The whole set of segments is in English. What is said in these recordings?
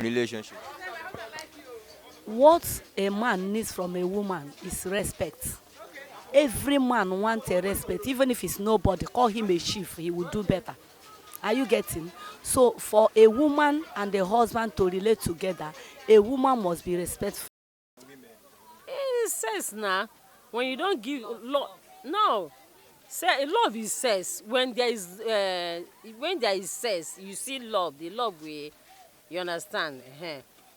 relationship. What a man needs from a woman is respect. Every man wants a respect, even if it's nobody. Call him a chief, he will do better. Are you getting? So for a woman and a husband to relate together, a woman must be respectful. It says now, when you don't give love, no, say love is says when there is sex, you see love, the love we, you understand.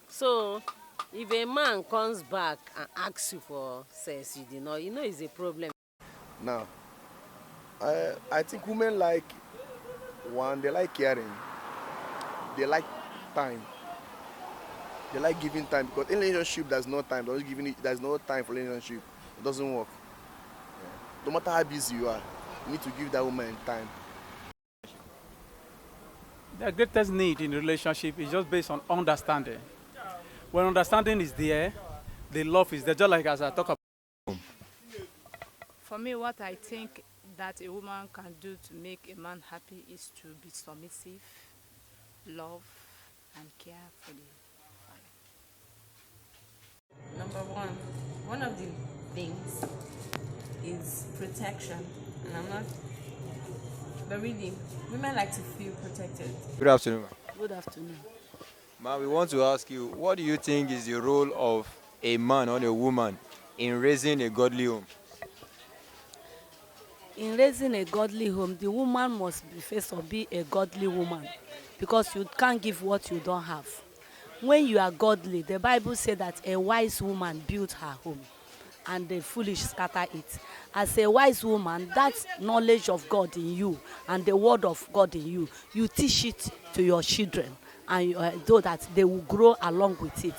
So if a man comes back and asks you for sex, you did not, you know it's a problem. Now, I think women like one, they like caring, they like time, they like giving time because in relationship there's no time. There's no time for relationship. It doesn't work. No matter how busy you are, you need to give that woman time. The greatest need in a relationship is just based on understanding. When understanding is there, the love is there. Just like as I talk about. For me, what I think that a woman can do to make a man happy is to be submissive, love, and care for the family. Number one of the things is protection. And I'm not, but really, women like to feel protected. Good afternoon, ma'am. Good afternoon. Ma'am, we want to ask you, what do you think is the role of a man or a woman in raising a godly home? In raising a godly home, the woman must be first of be a godly woman, because you can't give what you don't have. When you are godly, the Bible says that a wise woman built her home and the foolish scatter it. As a wise woman, that knowledge of God in you and the word of God in you, you teach it to your children, and so that they will grow along with it.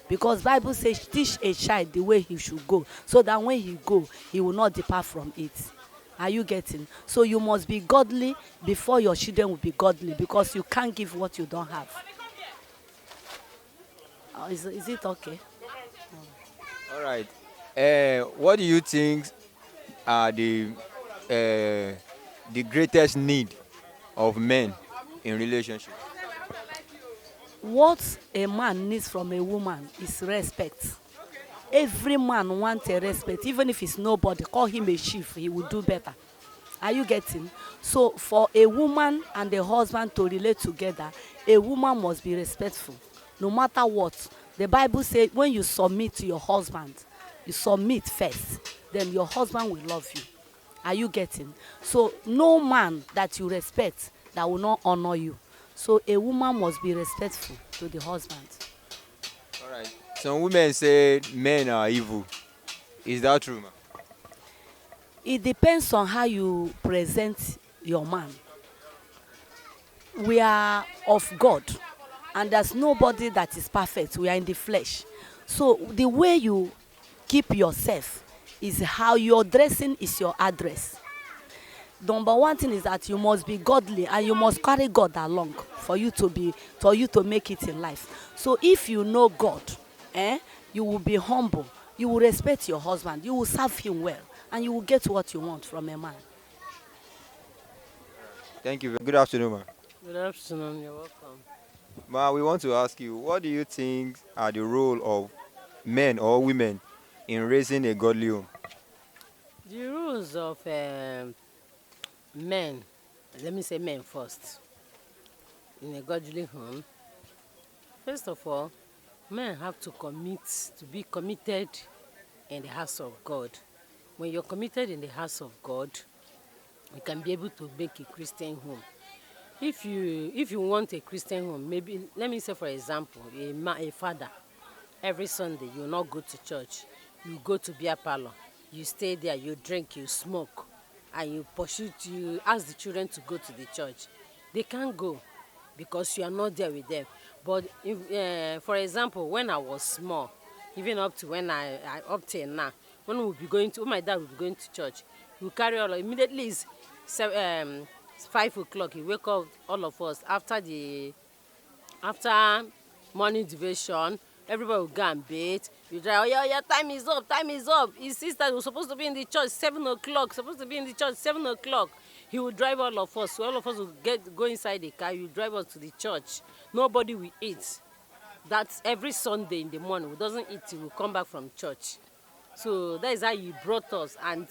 Because Bible says teach a child the way he should go, so that when he go, he will not depart from it. Are you getting? So you must be godly before your children will be godly, because you can't give what you don't have. Is it okay? All right. What do you think are the greatest need of men in relationship? What a man needs from a woman is respect. Every man wants a respect, even if it's nobody. Call him a chief, he will do better. Are you getting? So for a woman and a husband to relate together, a woman must be respectful, no matter what. The Bible says when you submit to your husband, you submit first, then your husband will love you. Are you getting? So no man that you respect that will not honor you. So a woman must be respectful to the husband. All right. Some women say men are evil. Is that true, ma'am? It depends on how you present your man. We are of God, and there's nobody that is perfect. We are in the flesh. So the way you keep yourself is how your dressing is your address. Number one thing is that you must be godly and you must carry God along for you to make it in life. So if you know God, you will be humble, you will respect your husband, you will serve him well, and you will get what you want from a man. Thank you. Good afternoon, ma'am. Good afternoon, you're welcome. Ma, we want to ask you, what do you think are the role of men or women in raising a godly home? The rules of men, let me say men first, in a godly home. First of all, men have to be committed in the house of God. When you're committed in the house of God, you can be able to make a Christian home. If you want a Christian home, maybe let me say for example, a father, every Sunday you will not go to church, you go to beer parlor, you stay there, you drink, you smoke, and you ask the children to go to the church. They can't go because you are not there with them. But if, for example, when I was small, even up to when I up till now, when my dad would be going to church, we carry immediately it's 5 o'clock. He wake up all of us after morning devotion. Everybody will go and bathe. You try, oh yeah, time is up, time is up. His sister was supposed to be in the church 7 o'clock, supposed to be in the church 7 o'clock. He will drive all of us. So all of us will go inside the car. He will drive us to the church. Nobody will eat. that every Sunday in the morning we doesn't eat till we come back from church. So that is how he brought us, and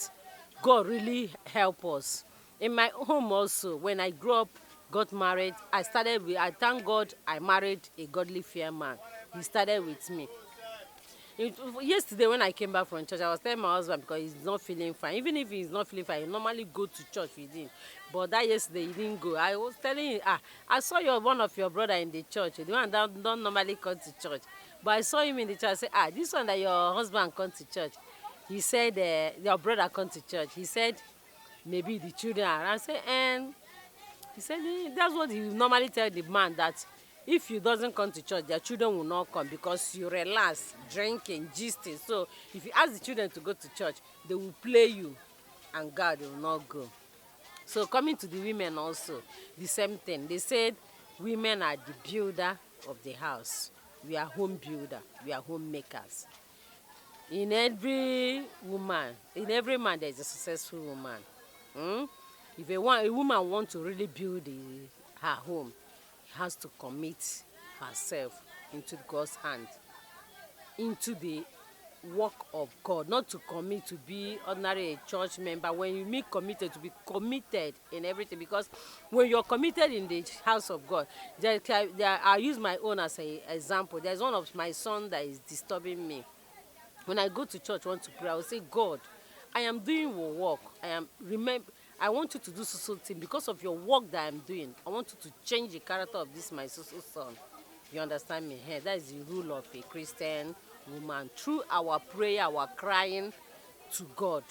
God really helped us. In my home also, when I grew up, got married, I thank God I married a godly fear man. He started with me. Yesterday when I came back from church, I was telling my husband because he's not feeling fine. Even if he's not feeling fine, he normally go to church with him. But that yesterday he didn't go. I was telling him, I saw one of your brother in the church, the one that don't normally come to church. But I saw him in the church. I said, this one that your husband come to church. He said, your brother come to church. He said, maybe the children are. I said, and he said, that's what he normally tell the man, that if you doesn't come to church, their children will not come because you relax, drinking, gisting. So if you ask the children to go to church, they will play you and God will not go. So coming to the women also, the same thing. They said women are the builder of the house. We are home builder. We are homemakers. In every man, there is a successful woman. If a woman wants to really build her home, she has to commit herself into God's hand, into the work of God, not to commit to be ordinary a church member. When you mean committed, to be committed in everything, because when you're committed in the house of God, I use my own as an example. There's one of my son that is disturbing me. When I go to church, want to pray, I will say, God, I am doing your work. I want you to do so thing because of your work that I'm doing. I want you to change the character of this my son. You understand me? Hey, that is the rule of a Christian woman. Through our prayer, our crying to God,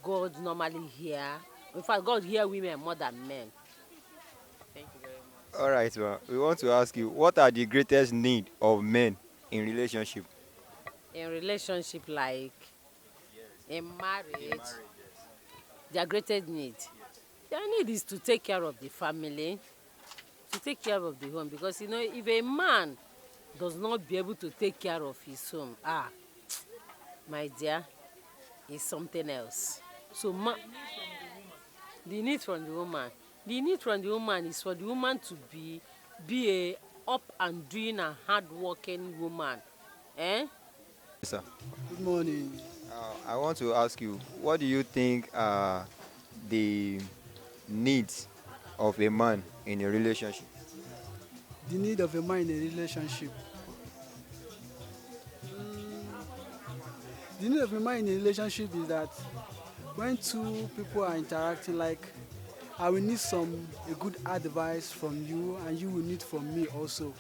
God normally hear. In fact, God hear women more than men. Thank you very much. All right, well, we want to ask you, what are the greatest need of men in relationship? In relationship, like in marriage, their greatest need. Their need is to take care of the family, to take care of the home. Because, if a man does not be able to take care of his home, my dear, it's something else. So, the need from the woman is for the woman to be a up and doing and hard-working woman. Yes, sir. Good morning. I want to ask you, what do you think are the needs of a man in a relationship? The need of a man in a relationship. The need of a man in a relationship is that when two people are interacting, like I will need a good advice from you, and you will need from me also.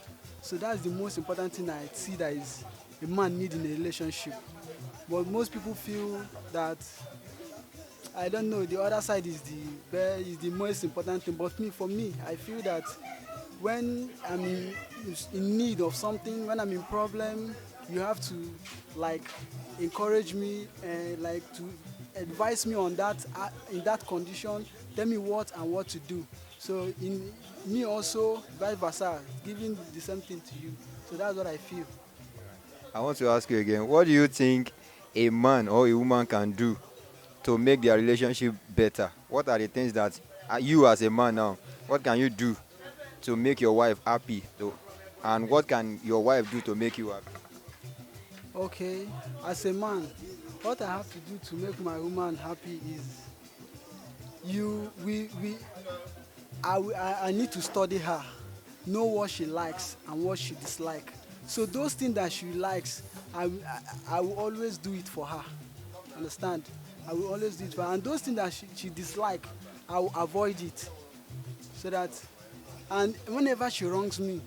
So that's the most important thing I see that is a man need in a relationship. But most people feel that, I don't know, the other side is the most important thing. But for me, I feel that when I'm in need of something, when I'm in problem, you have to encourage me and to advise me on that in that condition. Tell me what to do. So in me also, vice versa, giving the same thing to you. So that's what I feel. I want to ask you again, what do you think a man or a woman can do to make their relationship better? What are the things that you as a man now, what can you do to make your wife happy? And what can your wife do to make you happy? Okay, as a man, what I have to do to make my woman happy is I need to study her, know what she likes and what she dislikes. So those things that she likes, I will always do it for her. Understand? I will always do it for her. And those things that she dislikes, I will avoid it. So that, and whenever she wrongs me,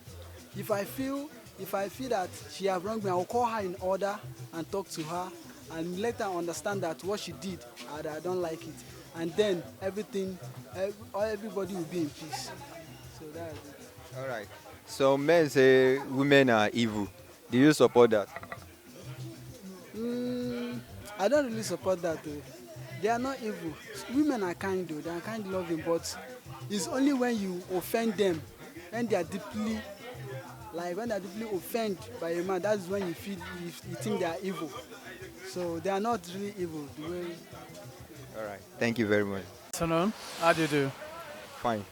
if I feel that she has wronged me, I will call her in order and talk to her and let her understand that what she did, I don't like it. And then everybody will be in peace. So that's it. All right. So men say women are evil. Do you support that? I don't really support that though. They are not evil. Women are kind though. They are kind loving, but it's only when you offend them, when they are deeply offended by a man, that's when you think they are evil. So they are not really evil. All right. Thank you very much. Afternoon. How do you do? Fine.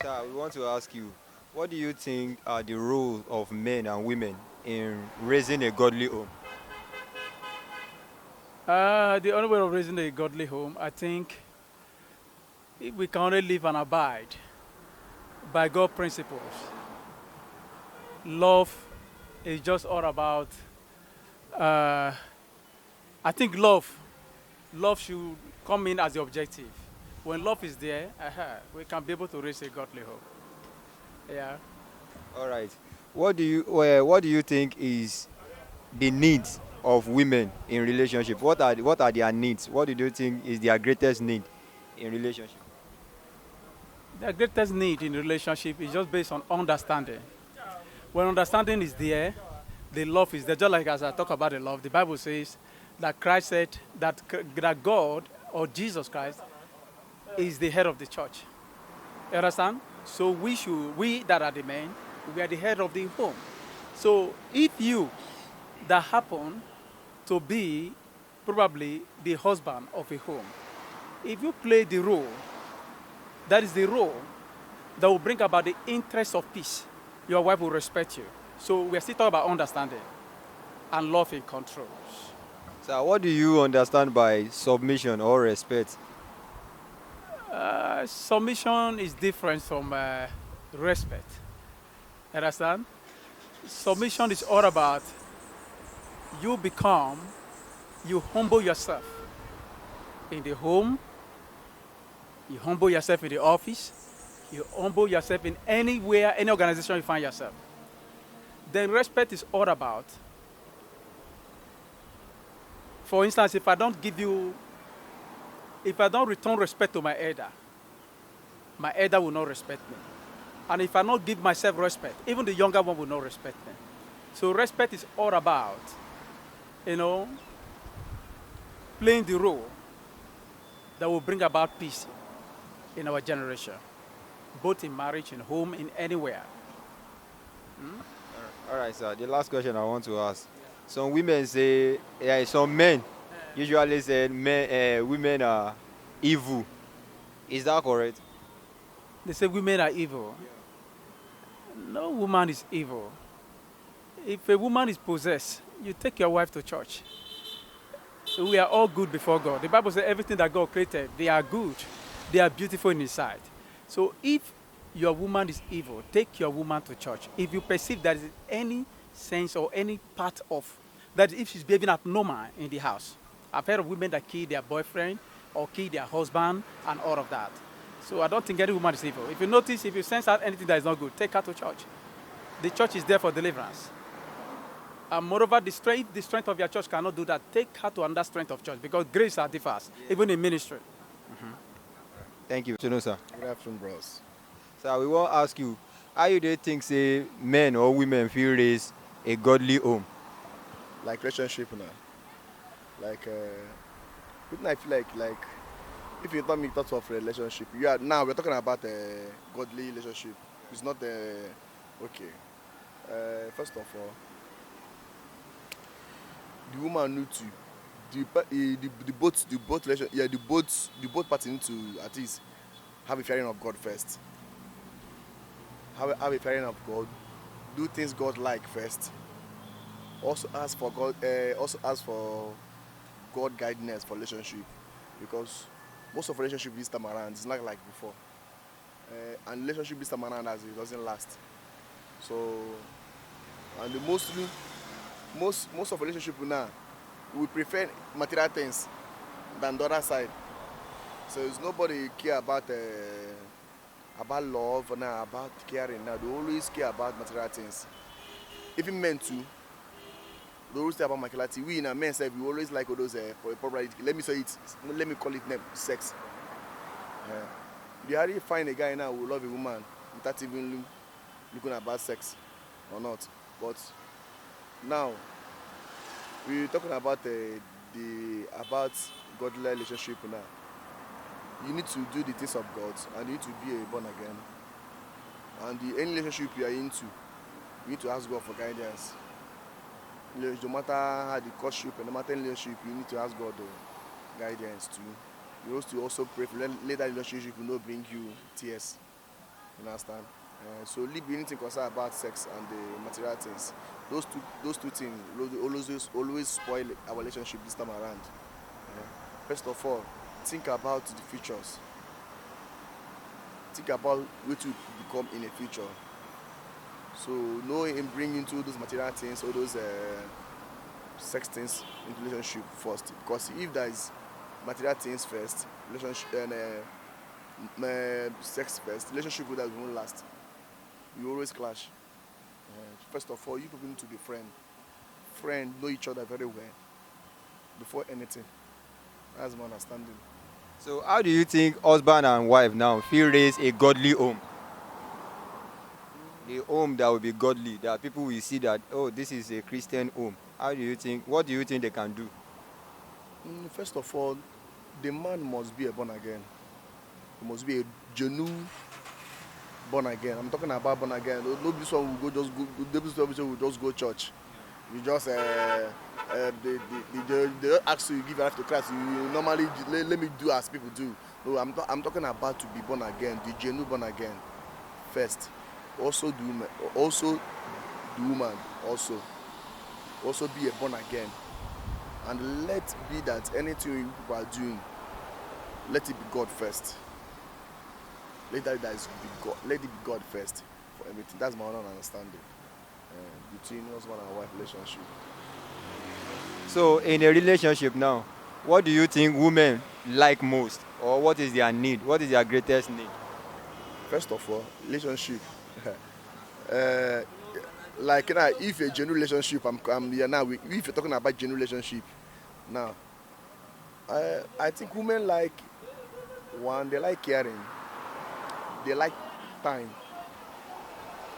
Sir, we want to ask you, what do you think are the roles of men and women in raising a godly home? The only way of raising a godly home, I think, if we can only live and abide by God principles. Love is just all about. I think love should come in as the objective. When love is there, we can be able to raise a godly home. Yeah. All right. What do you think is the needs of women in relationship? What are their needs? What do you think is their greatest need in relationship? The greatest need in relationship is just based on understanding. When understanding is there, the love is there. Just like as I talk about the love, the Bible says that Christ said that God or Jesus Christ is the head of the church. You understand? So we that are the men, we are the head of the home. So if you that happen to be probably the husband of a home, if you play the role, that is the role that will bring about the interest of peace, your wife will respect you. So we are still talking about understanding and love in control. So what do you understand by submission or respect? Submission is different from respect. Understand? Submission is all about you humble yourself in the home, you humble yourself in the office, you humble yourself in anywhere, any organization you find yourself. Then respect is all about, for instance, if I don't return respect to my elder will not respect me. And if I don't give myself respect, even the younger one will not respect me. So respect is all about, playing the role that will bring about peace in our generation, both in marriage, in home, in anywhere. All right, sir. The last question I want to ask. Some women say, some men usually say women are evil. Is that correct? They say women are evil. No woman is evil. If a woman is possessed, you take your wife to church. We are all good before God. The Bible says everything that God created, they are good. They are beautiful in His sight. So if your woman is evil, take your woman to church. If you perceive there is any sense or any part of that, if she's behaving abnormal in the house. I've heard of women that kill their boyfriend or kill their husband and all of that. So I don't think any woman is evil. If you sense out anything that is not good, take her to church. The church is there for deliverance. And moreover, the strength of your church cannot do that. Take her to another strength of church because grace differs, even in ministry. Thank you. Sir. Good afternoon, bros. So we want to ask you, how do you think say men or women feel raise a godly home? Like relationship now. Like I feel like if you talk of relationship, now we're talking about a godly relationship. It's not okay. First of all, the woman need to the both parties need to at least have a fearing of God first. Have a fearing of God. Do things God like first. Also ask for God. Also ask for God guidance for relationship, because most of relationship this time around is not like before, and relationship this time around it doesn't last. So, and most of relationship now, we prefer material things than the other side. So it's nobody care about love now, about caring now. They always care about material things. Even men too. They always care about materiality. We in a men say we always like all those probably let me call it name, sex. You hardly find a guy now who love a woman without even looking about sex or not. But now we're talking about about godly relationship now. You need to do the things of God, and you need to be a born again. And any relationship you are into, you need to ask God for guidance. No matter how the courtship and no matter any relationship, you need to ask God guidance too. You have to also pray for let that relationship will not bring you tears. You understand? So leave anything concerned about sex and the material things. those two things always spoil our relationship this time around. First of all, think about the futures. Think about what you become in the future. So no him bring into those material things or those sex things into relationship first. Because if there is material things first, relationship and sex first, relationship won't last. You always clash. First of all, you people need to be friends, know each other very well before anything. That's my understanding. So how do you think husband and wife now feel raise a godly home? A home that will be godly, that people will see that, oh, this is a Christian home. What do you think they can do? First of all, the man must be a born again. He must be a genuine born again. I'm talking about born again. No, this one will just go church. You just they ask you to give your life to Christ. You normally let me do as people do. No, I'm talking about to be born again, the genuine born again first. Also the woman also be a born again, and let be that anything you people are doing, let it be God first. Let it be God first for everything. That's my own understanding between husband and wife relationship. So in a relationship now, what do you think women like most? Or what is their need? What is their greatest need? First of all, relationship. Like if a genuine relationship, I'm here now. If you're talking about genuine relationship, now, I think women like one. They like caring. They like time.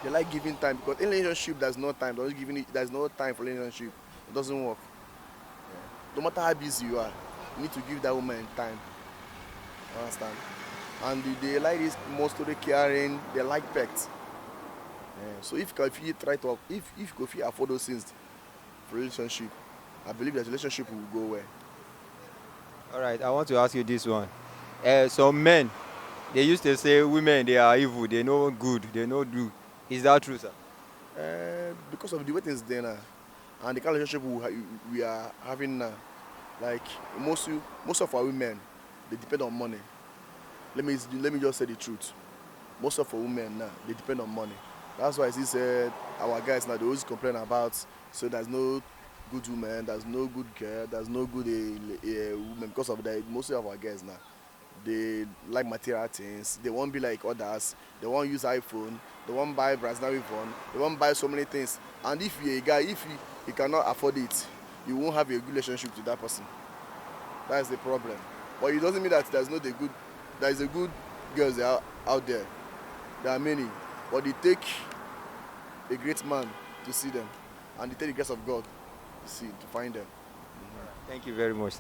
They like giving time because in relationship there's no time. There's no time for relationship. It doesn't work. No matter how busy you are, you need to give that woman time. Understand? And they like this mostly caring. They like pets. So if you try to if you afford those things for relationship, I believe that relationship will go well. All right, I want to ask you this one. Some men, they used to say women, they are evil, they know good, they know do. Is that true, sir? Because of the way things there now, and the kind of relationship we are having now, like most of our women, they depend on money. Let me just say the truth. Most of our women now, they depend on money. That's why I see our guys now, they always complain about, so there's no good woman, there's no good girl, there's no good woman because of that. Most of our guys now, they like material things. They won't be like others. They won't use iPhone. They won't buy Brazilian phone. They won't buy so many things. And if you're a guy, if you cannot afford it, you won't have a good relationship with that person. That's the problem. But it doesn't mean that there is a good girls out there. There are many. But it take a great man to see them. And it take the grace of God to find them. Thank you very much, sir.